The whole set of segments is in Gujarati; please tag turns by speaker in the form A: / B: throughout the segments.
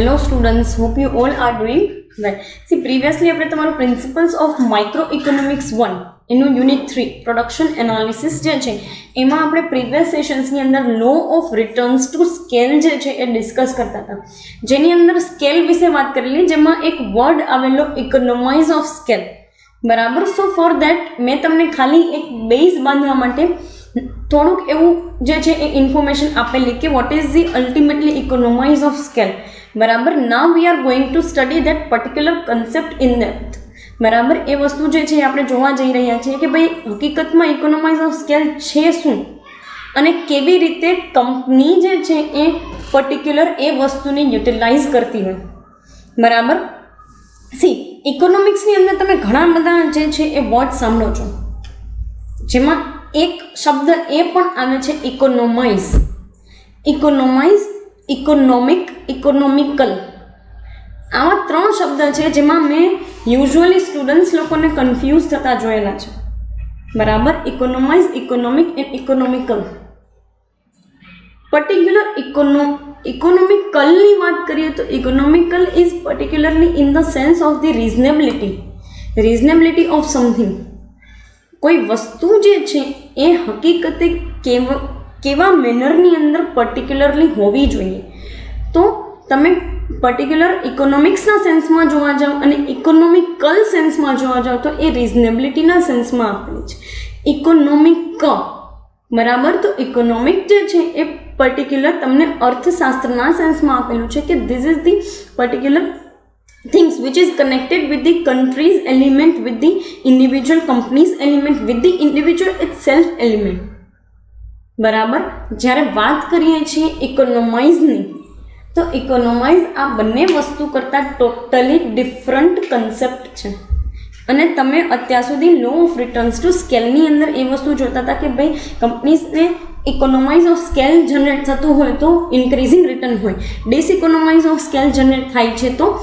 A: Hello students, hope you all are doing well. See, previously આપણે તમારું પ્રિન્સિપલ્સ ઓફ માઇક્રો ઇકોનોમિક્સ 1 એનું યુનિટ 3 પ્રોડક્શન એનાલિસિસ જે છે એમાં આપણે પ્રીવિયસ સેશન્સની અંદર law of returns to scale જે છે એ ડિસ્કસ કરતા હતા, જેની અંદર સ્કેલ વિશે વાત કરેલી, જેમાં એક વર્ડ આવેલો ઇકોનોમાઇઝ ઓફ સ્કેલ, બરાબર. સો ફોર દેટ મેં તમને ખાલી એક બેઝ બાંધવા માટે થોડુંક એવું જે છે એ ઇન્ફોર્મેશન આપેલી કે what is the ultimately economies of scale, બરાબર. Now we are going to study that particular concept in depth, બરાબર. એ વસ્તુ જે છે આપણે જોવા જઈ રહ્યા છીએ કે ભાઈ હકીકતમાં ઇકોનોમાઇઝ ઓફ સ્કેલ છે શું અને કેવી રીતે કંપની જે છે એ પર્ટિક્યુલર એ વસ્તુને યુટિલાઇઝ કરતી હોય, બરાબર. સી, ઇકોનોમિક્સની અંદર તમે ઘણા બધા જે છે એ વર્ડ સાંભળો છો, જેમાં એક શબ્દ એ પણ આવે છે ઇકોનોમાઇઝ. ઇકોનોમાઇઝ, ઇકોનોમિક, ઇકોનોમિકલ, આવા ત્રણ શબ્દ છે જેમાં મેં યુઝ્યુઅલી સ્ટુડન્ટ્સ લોકોને કન્ફ્યુઝ થતા જોયેલા છે, બરાબર. Economies, economic and economical. Particular ઇકોનોમિકલની વાત કરીએ તો economical is particularly in the sense of the reasonability of something. કોઈ વસ્તુ જે છે એ હકીકતે કેવા મેનરની અંદર પર્ટિક્યુલરલી હોવી જોઈએ. તો તમે પર્ટિક્યુલર ઇકોનોમિક્સના સેન્સમાં જોવા જાઓ અને ઇકોનોમિકલ સેન્સમાં જોવા જાઓ તો એ રિઝનેબિલિટીના સેન્સમાં આપેલી છે. ઇકોનોમિક, બરાબર. તો ઇકોનોમિક જે છે એ પર્ટિક્યુલર તમને અર્થશાસ્ત્રના સેન્સમાં આપેલું છે કે this is the particular things which is connected with the country's element, with the individual company's element, with the individual itself element, બરાબર. જ્યારે વાત કરીએ છીએ ઇકોનોમાઇઝની, તો ઇકોનોમાઇઝ આ બંને વસ્તુ કરતાં ટોટલી ડિફરન્ટ કન્સેપ્ટ છે. અને તમે અત્યાર સુધી લો ઓફ રિટર્ન્સ ટુ સ્કેલની અંદર એ વસ્તુ જોતા હતા કે ભાઈ કંપનીઝને ઇકોનોમાઇઝ ઓફ સ્કેલ જનરેટ થતું હોય તો ઇન્ક્રીઝિંગ રિટર્ન હોય, ડિસઇકોનોમાઇઝ ઓફ સ્કેલ જનરેટ થાય છે તો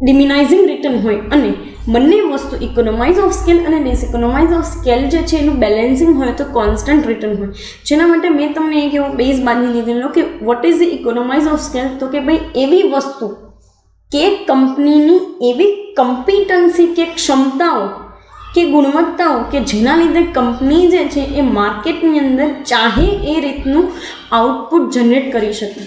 A: ડિમિનાઇઝિંગ રિટર્ન હોય. અને બંને વસ્તુ ઇકોનોમાઇઝ ઓફ સ્કેલ અને ડિસઇકોનોમાઇઝ ઓફ સ્કેલ જે છે એનું બેલેન્સિંગ હોય તો કોન્સ્ટન્ટ રિટર્ન હોય. જેના માટે મેં તમને એક એવો બેઝ બાંધી લીધેલો કે what is the economies of scale, તો કે ભાઈ એવી વસ્તુ કે કંપનીની એવી કમ્પિટન્સી કે ક્ષમતાઓ કે ગુણવત્તાઓ કે જેના લીધે કંપની જે છે એ માર્કેટની અંદર ચાહે એ રીતનું આઉટપુટ જનરેટ કરી શકે,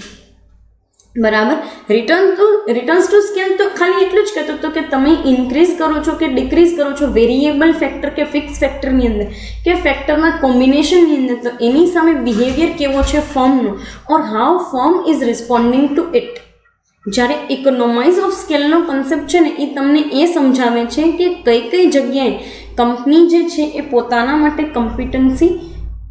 A: બરાબર. રિટર્ન્સ ટુ સ્કેલ તો ખાલી એટલું જ કહેતો હતો કે તમે ઇન્ક્રીઝ કરો છો કે ડિક્રીઝ કરો છો વેરિયેબલ ફેક્ટર કે ફિક્સ ફેક્ટરની અંદર કે ફેક્ટરના કોમ્બિનેશનની અંદર, તો એની સામે બિહેવિયર કેવો છે ફર્મનો, or how firm is responding to it. જ્યારે ઇકોનોમાઇઝ ઓફ સ્કેલનો કન્સેપ્ટ છે ને એ તમને એ સમજાવે છે કે કઈ કઈ જગ્યાએ કંપની જે છે એ પોતાના માટે કમ્પિટન્સી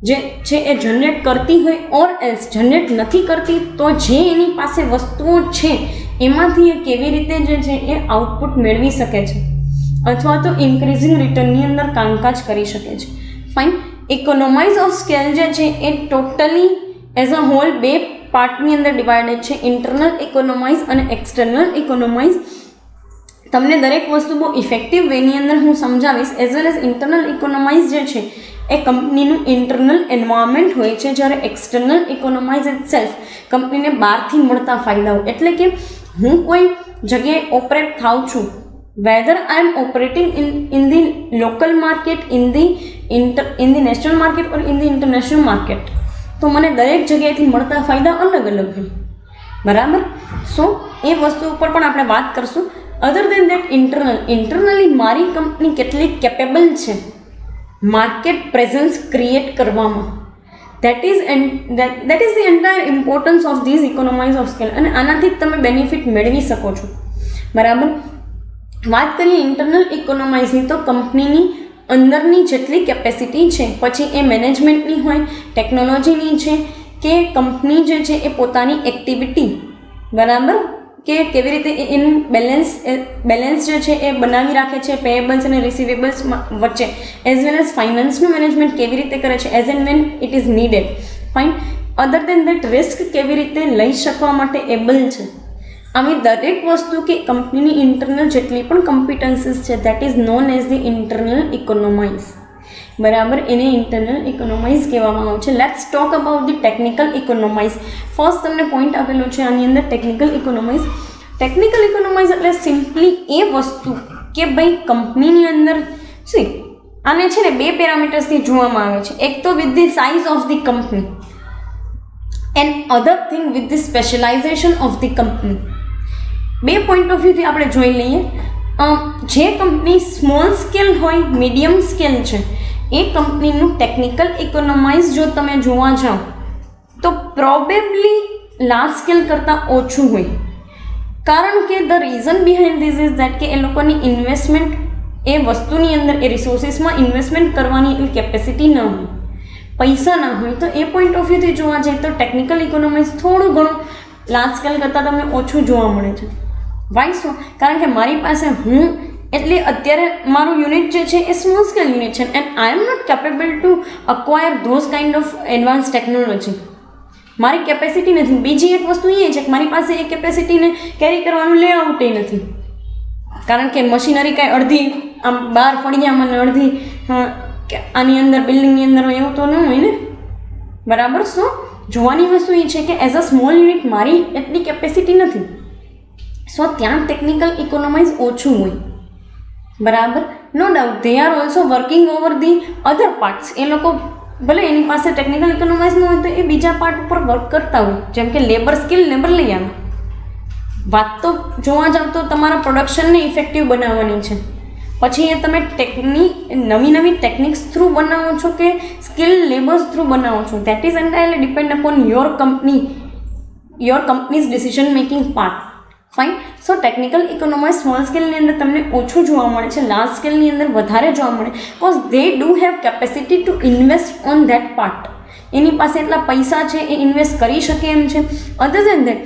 A: જે છે એ જનરેટ કરતી હોય ઓર એલ્સ જનરેટ નથી કરતી તો જે એની પાસે વસ્તુઓ છે એમાંથી એ કેવી રીતે જે છે એ આઉટપુટ મેળવી શકે છે અથવા તો ઇન્ક્રીઝિંગ રિટર્નની અંદર કામકાજ કરી શકે છે. ફાઇન. ઇકોનોમાઇઝ ઓફ સ્કેલ જે છે એ ટોટલી એઝ અ હોલ બે પાર્ટની અંદર ડિવાઇડેડ છે, ઇન્ટરનલ ઇકોનોમાઇઝ અને એક્સટર્નલ ઇકોનોમાઇઝ. તમને દરેક વસ્તુ બહુ ઇફેક્ટિવ વેની અંદર હું સમજાવીશ. એઝ વેલ એઝ ઇન્ટરનલ ઇકોનોમાઇઝ જે છે એ કંપનીનું ઇન્ટરનલ એન્વાયરમેન્ટ હોય છે, જ્યારે એક્સટર્નલ ઇકોનોમાઇઝ ઇટસેલ્ફ કંપનીને બહારથી મળતા ફાયદાઓ. એટલે કે હું કોઈ જગ્યાએ ઓપરેટ થાઉં છું, whether I am operating in the local market, in the national market or in the international market, તો મને દરેક જગ્યાએથી મળતા ફાયદા અલગ અલગ હોય, બરાબર. સો એ વસ્તુ ઉપર પણ આપણે વાત કરશું. અધર દેન દેટ ઇન્ટરનલી મારી કંપની કેટલી કેપેબલ છે માર્કેટ પ્રેઝન્સ ક્રિએટ કરવામાં, that is the entire importance of these economies of scale. અને આનાથી જ તમે બેનિફિટ મેળવી શકો છો, બરાબર. વાત કરીએ ઇન્ટરનલ ઇકોનોમાઇઝની તો કંપનીની અંદરની જેટલી કેપેસિટી છે, પછી એ મેનેજમેન્ટની હોય, ટેકનોલોજીની છે, કે કંપની જે છે એ પોતાની એક્ટિવિટી, બરાબર, કે કેવી રીતે એનું બેલેન્સ જે છે એ બનાવી રાખે છે પેયેબલ્સ અને રિસીવેબલ્સ વચ્ચે, એઝ વેલ એઝ ફાઇનાન્સનું મેનેજમેન્ટ કેવી રીતે કરે છે as and when it is needed. Fine. Other than that risk કેવી રીતે લઈ શકવા માટે એબલ છે. આવી દરેક વસ્તુ કે કંપનીની ઇન્ટરનલ જેટલી પણ કમ્પિટન્સીસ છે that is known as the internal economies, બરાબર. એને ઇન્ટરનલ ઇકોનોમાઇઝ કહેવામાં આવે છે. Let's talk about the technical economies. First તમને પોઈન્ટ આપેલો છે આની અંદર ટેકનિકલ ઇકોનોમાઇઝ. ટેકનિકલ ઇકોનોમાઇઝ એટલે સિમ્પલી એ વસ્તુ કે ભાઈ કંપનીની અંદર સી આને છે ને 2 પેરામીટર્સથી જોવામાં આવે છે. એક તો with the size of the company and other thing with the specialisation of the company. 2 point of વ્યૂથી આપણે જોઈ લઈએ. જે કંપની સ્મોલ સ્કેલ હોય, મીડિયમ સ્કેલ છે, એ કંપનીનું ટેકનિકલ ઇકોનોમાઇઝ જો તમે જોવા જાઓ તો પ્રોબેબલી લાર્જ સ્કેલ કરતાં ઓછું હોય. કારણ કે the reason behind this is that કે એ લોકોની ઇન્વેસ્ટમેન્ટ એ વસ્તુની અંદર એ રિસોર્સિસમાં ઇન્વેસ્ટમેન્ટ કરવાની એટલી કેપેસિટી ન હોય, પૈસા ના હોય. તો એ પોઈન્ટ ઓફ વ્યૂથી જોવા જઈએ તો ટેકનિકલ ઇકોનોમિક્સ થોડું ઘણું લાર્જ સ્કેલ કરતાં તમને ઓછું જોવા મળે છે. વાય શું? કારણ કે મારી પાસે એટલે અત્યારે મારું યુનિટ જે છે એ સ્મોલ સ્કેલ યુનિટ છે and I am not capable to acquire those kind of advance technology. મારી કેપેસિટી નથી. બીજી એક વસ્તુ એ છે કે મારી પાસે એ કેપેસિટીને કેરી કરવાનું લેઆઉટ નથી. કારણ કે મશીનરી કાંઈ અડધી આમ બહાર ફળિયામાં ને અડધી આની અંદર બિલ્ડિંગની અંદર હોય એવું તો ન હોય ને, બરાબર. શું જોવાની વસ્તુ એ છે કે એઝ અ સ્મોલ યુનિટ મારી એટલી કેપેસિટી નથી. સો ત્યાં ટેકનિકલ ઇકોનોમાઇઝ ઓછું હોય, બરાબર. No doubt they are also working over the other parts. એ લોકો ભલે એની પાસે ટેકનિકલ ઇકોનોમાઇઝ ન હોય તો એ બીજા પાર્ટ ઉપર વર્ક કરતા હોય, જેમ કે લેબર સ્કિલ, લેબર લઈ આવે. વાત તો જોવા જાવ તો તમારા પ્રોડક્શનને ઇફેક્ટિવ બનાવવાની છે. પછી એ તમે નવી ટેકનિક્સ થ્રુ બનાવો છો કે સ્કિલ લેબર્સ થ્રુ બનાવો છો, that is entirely depend upon your companies decision making part. Fine. So technical economies small સ્કેલની અંદર તમને ઓછું જોવા મળે છે, લાર્જ સ્કેલની અંદર વધારે જોવા મળે, because they do have capacity to invest on that part. એની પાસે એટલા પૈસા છે, એ ઇન્વેસ્ટ કરી શકે એમ છે. અધર દેન દેટ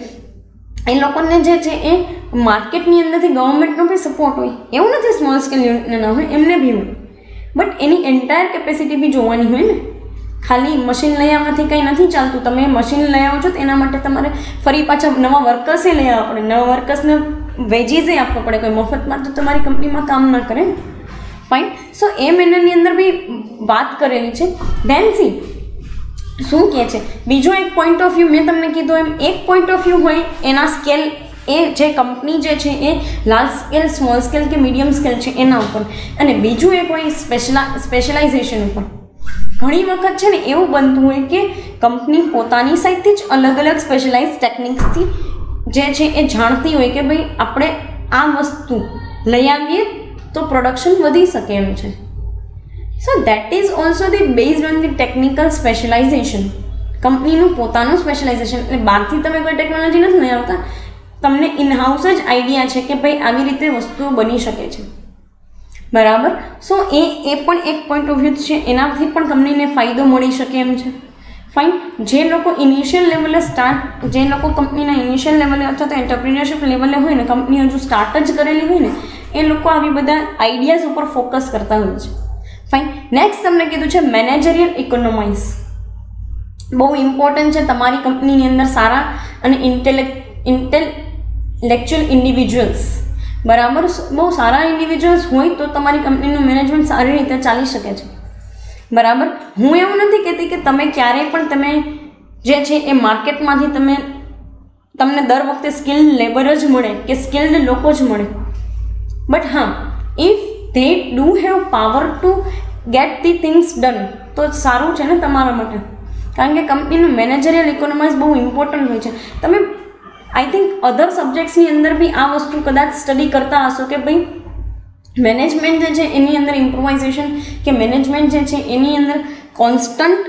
A: એ લોકોને જે છે એ માર્કેટની અંદરથી ગવર્મેન્ટનો બી સપોર્ટ હોય. એવું નથી સ્મોલ સ્કેલ યુનિટને ન હોય, એમને બી હોય, બટ એની એન્ટાયર કેપેસિટી બી જોવાની હોય ને. ખાલી મશીન લઈ આવવાથી કંઈ નથી ચાલતું. તમે મશીન લઈ આવો છો તો એના માટે તમારે ફરી પાછા નવા વર્કર્સે લઈ આવવા પડે, નવા વર્કર્સને વેજીસે આપવા પડે. કોઈ મફતમાં તો તમારી કંપનીમાં કામ ના કરે. ફાઇન. સો એ મેનરની અંદર બી વાત કરેલી છે. ધેન સી શું કહે છે બીજો એક પોઈન્ટ ઓફ વ્યૂ, મેં તમને કીધું એમ એક પોઈન્ટ ઓફ વ્યૂ હોય એના સ્કેલ, એ જે કંપની જે છે એ લાર્જ સ્કેલ, સ્મોલ સ્કેલ કે મીડિયમ સ્કેલ છે એના ઉપર, અને બીજું એક હોય સ્પેશિયલાઇઝેશન ઉપર. ઘણી વખત છે ને એવું બનતું હોય કે કંપની પોતાની સાઈડથી જ અલગ અલગ સ્પેશિયલાઇઝ ટેકનિક્સથી જે છે એ જાણતી હોય કે ભાઈ આપણે આ વસ્તુ લઈ આવીએ તો પ્રોડક્શન વધી શકે એમ છે. So that is also the based on the technical specialisation. કંપનીનું પોતાનું સ્પેશિયલાઇઝેશન, એટલે બહારથી તમે કોઈ ટેકનોલોજી નથી લઈ આવતા, તમને ઇનહાઉસ જ આઈડિયા છે કે ભાઈ આવી રીતે વસ્તુઓ બની શકે છે, બરાબર. સો એ પણ એક પોઈન્ટ ઓફ વ્યૂ છે, એનાથી પણ કંપનીને ફાયદો મળી શકે એમ છે. ફાઇન. જે લોકો ઇનિશિયલ લેવલે જે લોકો કંપનીના ઇનિશિયલ લેવલે અથવા તો એન્ટરપ્રિન્યોરશિપ લેવલે હોય ને, કંપની હજુ સ્ટાર્ટ જ કરેલી હોય ને, એ લોકો આવી બધા આઈડિયાઝ ઉપર ફોકસ કરતા હોય છે. ફાઇન. નેક્સ્ટ તમને કીધું છે મેનેજરિયલ ઇકોનોમાઇઝ. બહુ ઇમ્પોર્ટન્ટ છે તમારી કંપનીની અંદર સારા અને ઇન્ટેલેક્ચ્યુઅલ ઇન્ડિવિજ્યુઅલ્સ, બરાબર. બહુ સારા ઇન્ડિવિજ્યુઅલ્સ હોય તો તમારી કંપનીનું મેનેજમેન્ટ સારી રીતે ચાલી શકે છે, બરાબર. હું એવું નથી કહેતી કે તમે ક્યારેય પણ તમે જે છે એ માર્કેટમાંથી તમને દર વખતે સ્કિલ્ડ લેબર જ મળે કે સ્કિલ્ડ લોકો જ મળે, બટ હા, if they do have power to get the things done તો સારું છે ને તમારા માટે. કારણ કે કંપનીનું મેનેજરિયલ ઇકોનોમિક્સ બહુ ઇમ્પોર્ટન્ટ હોય છે. તમે આઈ થિંક અધર સબ્જેક્ટ્સની અંદર બી આ વસ્તુ કદાચ સ્ટડી કરતા હશો કે ભાઈ મેનેજમેન્ટ જે છે એની અંદર ઇમ્પ્રોવાઇઝેશન કે મેનેજમેન્ટ જે છે એની અંદર કોન્સ્ટન્ટ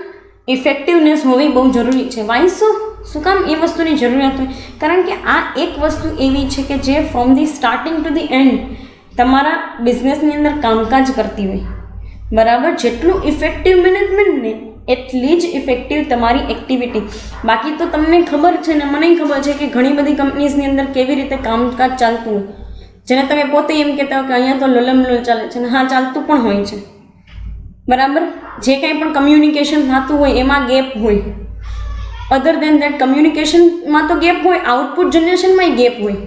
A: ઇફેક્ટિવનેસ હોવી બહુ જરૂરી છે. વાય શું કામ એ વસ્તુની જરૂરિયાત હોય? કારણ કે આ એક વસ્તુ એવી છે કે જે from the starting to the end તમારા બિઝનેસની અંદર કામકાજ કરતી હોય, બરાબર. જેટલું ઇફેક્ટિવ મેનેજમેન્ટ ને એટલી જ ઇફેક્ટિવ તમારી એક્ટિવિટી. બાકી તો તમને ખબર છે ને મને ખબર છે કે ઘણી બધી કંપનીઝની અંદર કેવી રીતે કામકાજ ચાલતું હોય, જેને તમે પોતે એમ કહેતા હો કે અહીંયા તો લલમલુલ ચાલે છે, ને હા ચાલતું પણ હોય છે, બરાબર. જે કંઈ પણ કમ્યુનિકેશન થતું હોય એમાં ગેપ હોય. અધર દેન દેટ કમ્યુનિકેશનમાં તો ગેપ હોય, આઉટપુટ જનરેશનમાંય ગેપ હોય,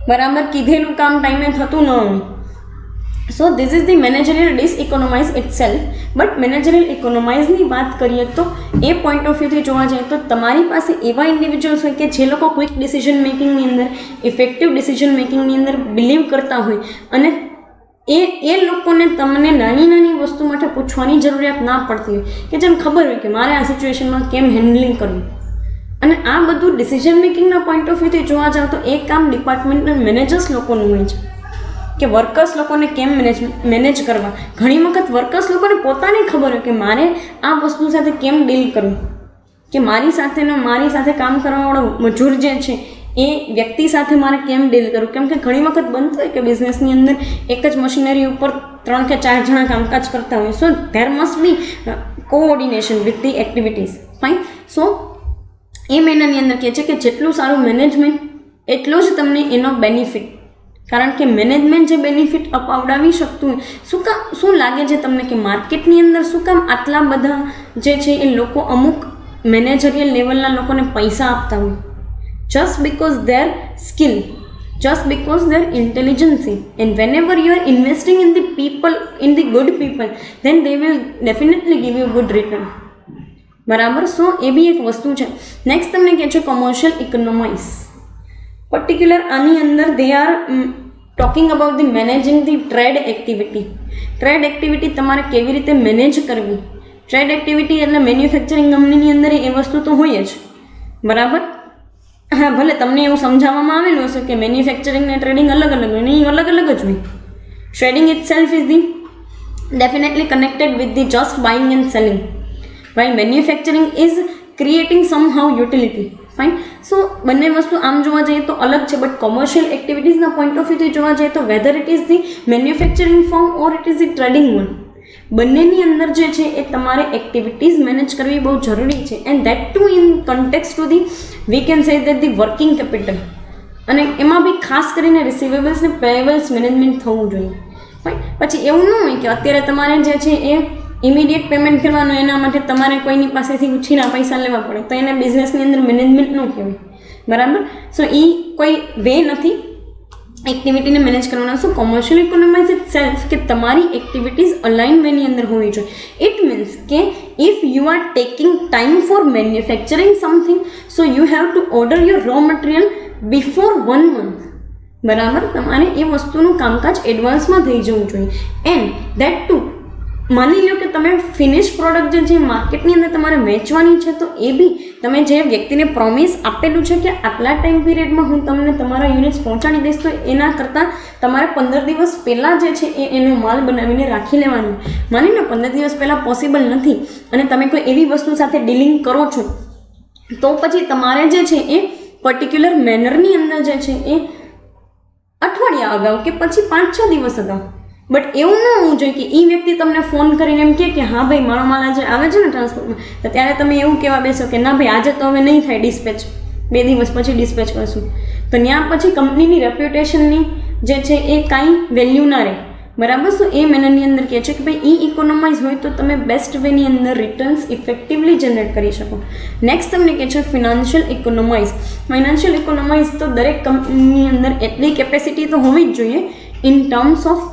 A: બરાબર. કીધેલું કામ ટાઈમે થતું ન હોય. So this is the managerial diseconomies itself. But managerial ઇકોનોમાઇઝની વાત કરીએ તો એ પોઈન્ટ ઓફ વ્યૂથી જોવા જઈએ તો તમારી પાસે એવા ઇન્ડિવિજ્યુઅલ્સ હોય કે જે લોકો ક્વિક ડિસિઝન મેકિંગની અંદર, ઇફેક્ટિવ ડિસિઝન મેકિંગની અંદર બિલીવ કરતા હોય અને એ લોકોને તમને નાની નાની વસ્તુ માટે પૂછવાની જરૂરિયાત ના પડતી હોય, કે જેમ ખબર હોય કે મારે આ સિચ્યુએશનમાં કેમ હેન્ડલિંગ કરવું. અને આ બધું ડિસિઝન મેકિંગના પોઈન્ટ ઓફ વ્યૂથી જોવા જાવ તો એ કામ ડિપાર્ટમેન્ટના મેનેજર્સ લોકોનું હોય છે કે વર્કર્સ લોકોને કેમ મેનેજ કરવા. ઘણી વખત વર્કર્સ લોકોને પોતાને ખબર હોય કે મારે આ વસ્તુ સાથે કેમ ડીલ કરવું, કે મારી સાથે કામ કરવાવાળો મજૂર જે છે એ વ્યક્તિ સાથે મારે કેમ ડીલ કરવું. કેમ કે ઘણી વખત બનતું હોય કે બિઝનેસની અંદર એક જ મશીનરી ઉપર 3 કે 4 જણા કામકાજ કરતા હોય. So there must be coordination with the activities. Fine. So એ મહિનાની અંદર કહે છે કે જેટલું સારું મેનેજમેન્ટ એટલો જ તમને એનો બેનિફિટ. કારણ કે મેનેજમેન્ટ જે બેનિફિટ અપાવડાવી શકતું હોય, શું લાગે છે તમને કે માર્કેટની અંદર શું કામ આટલા બધા જે છે એ લોકો અમુક મેનેજરિયલ લેવલના લોકોને પૈસા આપતા હોય? just because their skill, just because their intelligence. And whenever you are investing in the people, in the good people, then they will definitely give you good return. બરાબર. સો એ બી એક વસ્તુ છે. નેક્સ્ટ તમને કહે છે કોમર્શિયલ ઇકોનોમિક્સ. પર્ટિક્યુલર આની અંદર they are talking about the managing the trade activity. Trade activity તમારે કેવી રીતે મેનેજ કરવી. ટ્રેડ એક્ટિવિટી એટલે મેન્યુફેક્ચરિંગ કંપનીની અંદર એ વસ્તુ તો હોય જ. બરાબર. હા, ભલે તમને એવું સમજાવવામાં આવેલું હશે કે મેન્યુફેક્ચરિંગ ને ટ્રેડિંગ અલગ અલગ હોય, નહીં અલગ અલગ જ હોય. Trading it self is the definitely connected with the just buying and selling, while manufacturing is creating somehow utility. Fine. So બંને વસ્તુ આમ જોવા જઈએ તો અલગ છે, બટ કોમર્શિયલ એક્ટિવિટીઝના પોઈન્ટ ઓફ વ્યૂથી જોવા જઈએ તો weather it is the manufacturing form or it is the trading one, બંનેની અંદર જે છે એ તમારે એક્ટિવિટીઝ મેનેજ કરવી બહુ જરૂરી છે. And that too in context to the we can say that the working capital. અને એમાં બી ખાસ કરીને રિસીવેબલ્સ ને પેયેબલ્સ મેનેજમેન્ટ થવું જોઈએ. રાઈટ. પછી એવું ન હોય કે અત્યારે તમારે જે છે એ ઇમિડિયેટ પેમેન્ટ કરવાનું, એના માટે તમારે કોઈની પાસેથી ઉછીના પૈસા લેવા પડે, તો એને બિઝનેસની અંદર મેનેજમેન્ટ ન કહેવાય. બરાબર. સો એ કોઈ વે નથી એક્ટિવિટીને મેનેજ કરવાના. સો કોમર્શિયલ ઇકોનોમિક્સ ઇટ સેલ્ફ કે તમારી એક્ટિવિટીઝ અલાઇન વેની અંદર હોવી જોઈએ. ઇટ મીન્સ કે if you are taking time for manufacturing something, so you have two order your raw material before 1 month. બરાબર. તમારે એ વસ્તુનું કામકાજ એડવાન્સમાં થઈ જવું જોઈએ. એન્ડ દેટ ટુ માની લો કે તમે ફિનિશ પ્રોડક્ટ જે છે માર્કેટની અંદર તમારે વેચવાની છે, તો એ બી તમે જે વ્યક્તિને પ્રોમિસ આપેલું છે કે આટલા ટાઈમ પીરિયડમાં હું તમને તમારા યુનિટ્સ પહોંચાડી દઈશ, તો એના કરતાં તમારે 15 દિવસ પહેલાં જે છે એનો માલ બનાવીને રાખી લેવાનો. માની લો 15 દિવસ પહેલાં પોસિબલ નથી અને તમે કોઈ એવી વસ્તુ સાથે ડીલિંગ કરો છો, તો પછી તમારે જે છે એ પર્ટિક્યુલર મેનરની અંદર જે છે એ અઠવાડિયા અગાઉ કે પછી 5-6 દિવસ અગાઉ. બટ એવું ન હોવું જોઈએ કે એ વ્યક્તિ તમને ફોન કરીને એમ કે હા ભાઈ મારો માલ આજે આવે છે ને ટ્રાન્સપોર્ટમાં, તો ત્યારે તમે એવું કહેવા બેસો કે ના ભાઈ આજે તો હવે નહીં થાય ડિસ્પેચ, 2 દિવસ પછી ડિસ્પેચ કરશું. તો ત્યાં પછી કંપનીની રેપ્યુટેશનની જે છે એ કાંઈ વેલ્યુ ના રહે. બરાબર. સો એ મેનરની અંદર કહે છે કે ભાઈ ઈ ઇકોનોમાઇઝ હોય તો તમે બેસ્ટ વેની અંદર રિટર્ન્સ ઇફેક્ટિવલી જનરેટ કરી શકો. નેક્સ્ટ તમને કહે છે ફિનાન્શિયલ ઇકોનોમાઇઝ. ફિનાન્શિયલ ઇકોનોમાઇઝ તો દરેક કંપનીની અંદર એટલી કેપેસિટી તો હોવી જ જોઈએ in terms of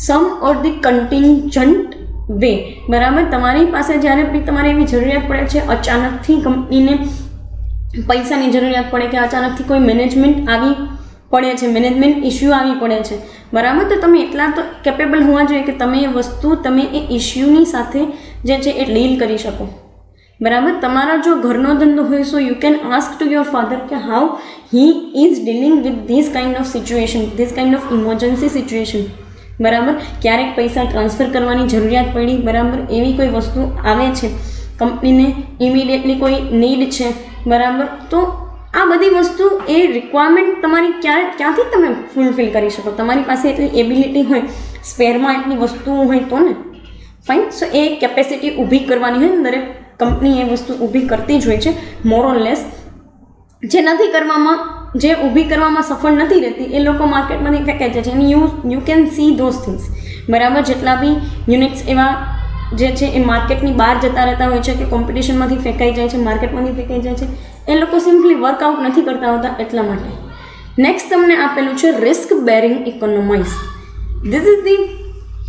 A: some or the contingent way. બરાબર. તમારી પાસે જ્યારે બી તમારે એવી જરૂરિયાત પડે છે, અચાનકથી કંપનીને પૈસાની જરૂરિયાત પડે કે અચાનકથી કોઈ મેનેજમેન્ટ આવી પડે છે, મેનેજમેન્ટ ઇસ્યુ આવી પડે છે, બરાબર, તો તમે એટલા તો કેપેબલ હોવા જોઈએ કે તમે એ વસ્તુ તમે એ ઇસ્યુની સાથે જે છે એ ડીલ કરી શકો. બરાબર. તમારા જો ઘરનો ધંધો હોય so you can ask to your father કે how he is dealing with this kind of situation, this kind of emergency situation. બરાબર. ક્યારેક પૈસા ટ્રાન્સફર કરવાની જરૂરિયાત પડી, બરાબર, એવી કોઈ વસ્તુ આવે છે, કંપનીને ઇમિડિયેટલી કોઈ નીડ છે, બરાબર, તો આ બધી વસ્તુ એ રિક્વાયરમેન્ટ તમારી ક્યાંથી તમે ફૂલફિલ કરી શકો. તમારી પાસે એટલી એબિલિટી હોય, સ્પેરમાં એટલી વસ્તુઓ હોય તો ને. ફાઇન. સો એ કેપેસિટી ઊભી કરવાની હોય ને, દરેક કંપની એ વસ્તુ ઊભી કરતી જ હોય છે મોર ઓર લેસ. જે નથી કરવામાં, જે ઊભી કરવામાં સફળ નથી રહેતી એ લોકો માર્કેટમાંથી ફેંકાઈ જાય છે. અને you can see those things. બરાબર. જેટલા બી યુનિટ્સ એવા જે છે એ માર્કેટની બહાર જતા રહેતા હોય છે કે કોમ્પિટિશનમાંથી ફેંકાઈ જાય છે, માર્કેટમાંથી ફેંકાઈ જાય છે, એ લોકો સિમ્પલી વર્કઆઉટ નથી કરતા હોતા એટલા માટે. નેક્સ્ટ તમને આપેલું છે risk bearing economies. This is the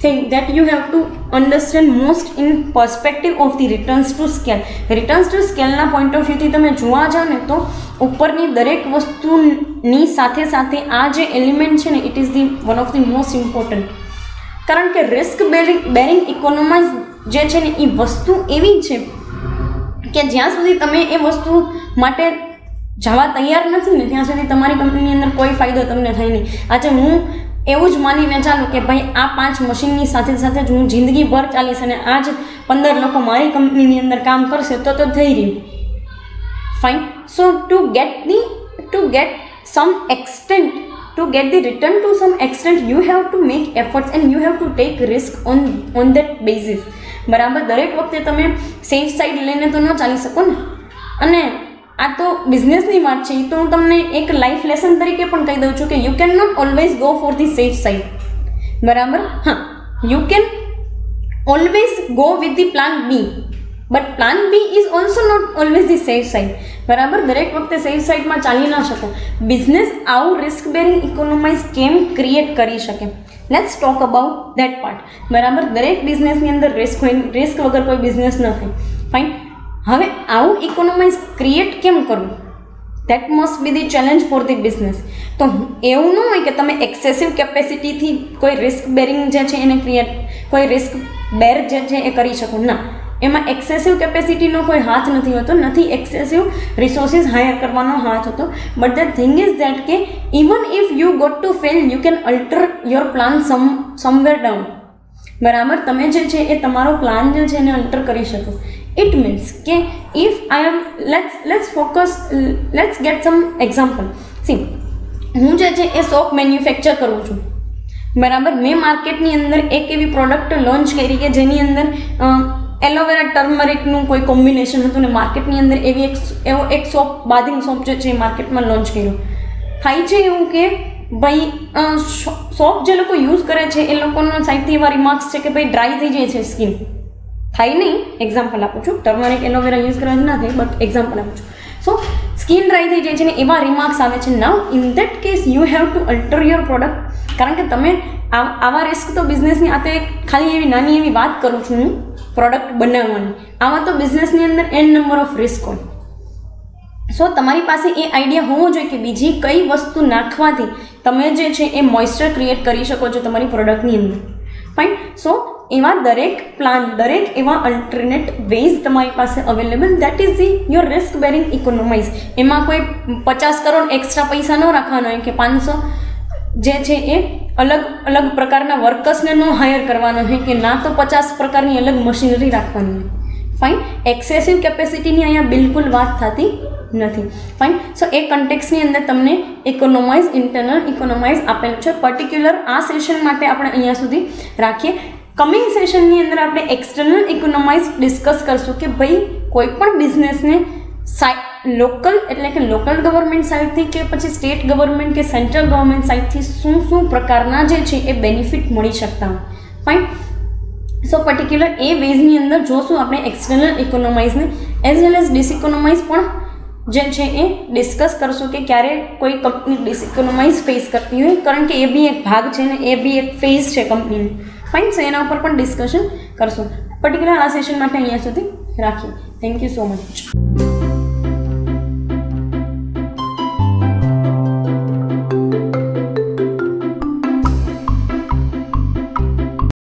A: thing that you have to understand most in perspective of the returns to scale. Returns to scale ના point of view થી તમે જોવા જાઓ ને તો ઉપરની દરેક વસ્તુની સાથે સાથે આ જે એલિમેન્ટ છે ને it is the one of the most important. કારણ કે રિસ્ક બેરિંગ ઇકોનોમાઇઝ જે છે ને એ વસ્તુ એવી છે કે જ્યાં સુધી તમે એ વસ્તુ માટે જવા તૈયાર નથી ને ત્યાં સુધી તમારી કંપનીની અંદર કોઈ ફાયદો તમને થાય નહીં. આજે હું એવું જ માનીને ચાલું કે ભાઈ આ 5 મશીનની સાથે સાથે જ હું જિંદગીભર ચાલીશ અને આ જ 15 લોકો મારી કંપનીની અંદર કામ કરશે તો થઈ રહ્યું. Fine. So two gate sum extent, to get the return to some extent, you have to make efforts and you have to take risk on that basis. બરાબર. દરેક વખતે તમે સેફ સાઈડ લઈને તો ન ચાલી શકો ને. અને આ તો બિઝનેસની વાત છે, તો હું તમને એક લાઈફ લેસન તરીકે પણ કહી દઉં છું કે you can not always go for the safe side. બરાબર. હા, you can always go with the plan B, but plan B is also not always the safe side. બરાબર. દરેક વખતે સેફ સાઈડમાં ચાલી ના શકો. બિઝનેસ આવું રિસ્ક બેરિંગ ઇકોનોમાઇઝ કેમ ક્રિએટ કરી શકે? Let's talk about that part. બરાબર. દરેક બિઝનેસની અંદર રિસ્ક વગર કોઈ બિઝનેસ ન થાય. ફાઇન. હવે આવું ઇકોનોમાઇઝ ક્રિએટ કેમ કરવું? That must be the challenge for the business. તો એવું ન હોય કે તમે એક્સેસિવ કેપેસિટીથી કોઈ રિસ્ક બેરિંગ જે છે એને કોઈ રિસ્ક બેર જે છે એ કરી શકો. ના, એમાં એક્સેસિવ કેપેસિટીનો કોઈ હાથ નથી હોતો, નથી એક્સેસિવ રિસોર્સિસ હાયર કરવાનો હાથ હતો. But the thing is that કે even if you got to fail you can alter your plan somewhere down. બરાબર. તમે જે છે એ તમારો પ્લાન જે છે એને અલ્ટર કરી શકો. ઇટ મીન્સ કે if I am let's get some example. See, હું જે છે એ સોપ મેન્યુફેક્ચર કરું છું. બરાબર. મેં માર્કેટની અંદર એક એવી પ્રોડક્ટ લોન્ચ કરી કે જેની અંદર એલોવેરા ટર્મરિકનું કોઈ કોમ્બિનેશન હતું ને માર્કેટની અંદર એવો એક સોપ, બાથિંગ સોપ જે છે એ માર્કેટમાં લોન્ચ કર્યો. થાય છે એવું કે ભાઈ સોપ જે લોકો યુઝ કરે છે એ લોકોનો સાઈડથી એવા રિમાર્ક્સ છે કે ભાઈ ડ્રાય થઈ જાય છે સ્કિન. થાય નહીં, એક્ઝામ્પલ આપું છું. ટર્મરિક એલોવેરા યુઝ કરવાથી ના થાય, બટ એક્ઝામ્પલ આપું છું. સો સ્કિન ડ્રાય થઈ જાય છે ને એવા રિમાર્ક્સ આવે છે. Now in that case you have to alter your product. કારણ કે તમે આવા રિસ્ક તો બિઝનેસની આ તો એક ખાલી એવી નાની એવી વાત કરું છું હું પ્રોડક્ટ બનાવવાની. આમાં તો બિઝનેસની અંદર n નંબર ઓફ રિસ્ક હોય. સો તમારી પાસે એ આઈડિયા હોવો જોઈએ કે બીજી કઈ વસ્તુ નાખવાથી તમે જે છે એ મોઇસ્ચર ક્રિએટ કરી શકો છો તમારી પ્રોડક્ટની અંદર. ફાઇન. સો એવા દરેક પ્લાન, દરેક એવા અલ્ટરનેટ વેઝ તમારી પાસે available. That is the your risk bearing economies. એમાં કોઈ 50 કરોડ એક્સ્ટ્રા પૈસા ન રાખવાનો હોય કે 500 જે છે એ અલગ પ્રકારના વર્કર્સને ન હાયર કરવાનો હોય કે ના તો 50 પ્રકારની અલગ મશીનરી રાખવાની હોય. ફાઇન. એક્સેસિવ કેપેસિટીની અહીંયા બિલકુલ વાત થતી નથી. ફાઇન. સો એ કન્ટેક્સની અંદર તમને ઇકોનોમાઇઝ, ઇન્ટરનલ ઇકોનોમાઇઝ આપેલું છે. પર્ટિક્યુલર આ સેશન માટે આપણે અહીંયા સુધી રાખીએ. કમિંગ સેશનની અંદર આપણે એક્સટર્નલ ઇકોનોમાઇઝ ડિસ્કસ કરશું કે ભાઈ કોઈ પણ બિઝનેસને લોકલ એટલે કે લોકલ ગવર્મેન્ટ સાઇડથી કે પછી સ્ટેટ ગવર્મેન્ટ કે સેન્ટ્રલ ગવર્મેન્ટ સાઇડથી શું પ્રકારના જે છે એ બેનિફિટ મળી શકતા હોય. ફાઇન. સો પર્ટિક્યુલર એ વેઝની અંદર જોશું આપણે એક્સટર્નલ ઇકોનોમાઇઝને એઝ વેલ એઝ ડિસઇકોનોમાઇઝ પણ જે છે એ ડિસ્કસ કરશું કે ક્યારે કોઈ કંપની ડિસઇકોનોમાઇઝ ફેસ કરતી હોય, કારણ કે એ બી એક ભાગ છે ને એ બી એક ફેઝ છે કંપનીનો. ફાઇન. સો એના ઉપર પણ ડિસ્કશન કરશું. પર્ટિક્યુલર આ સેશન માટે અહીંયા સુધી રાખીએ. Thank you so much.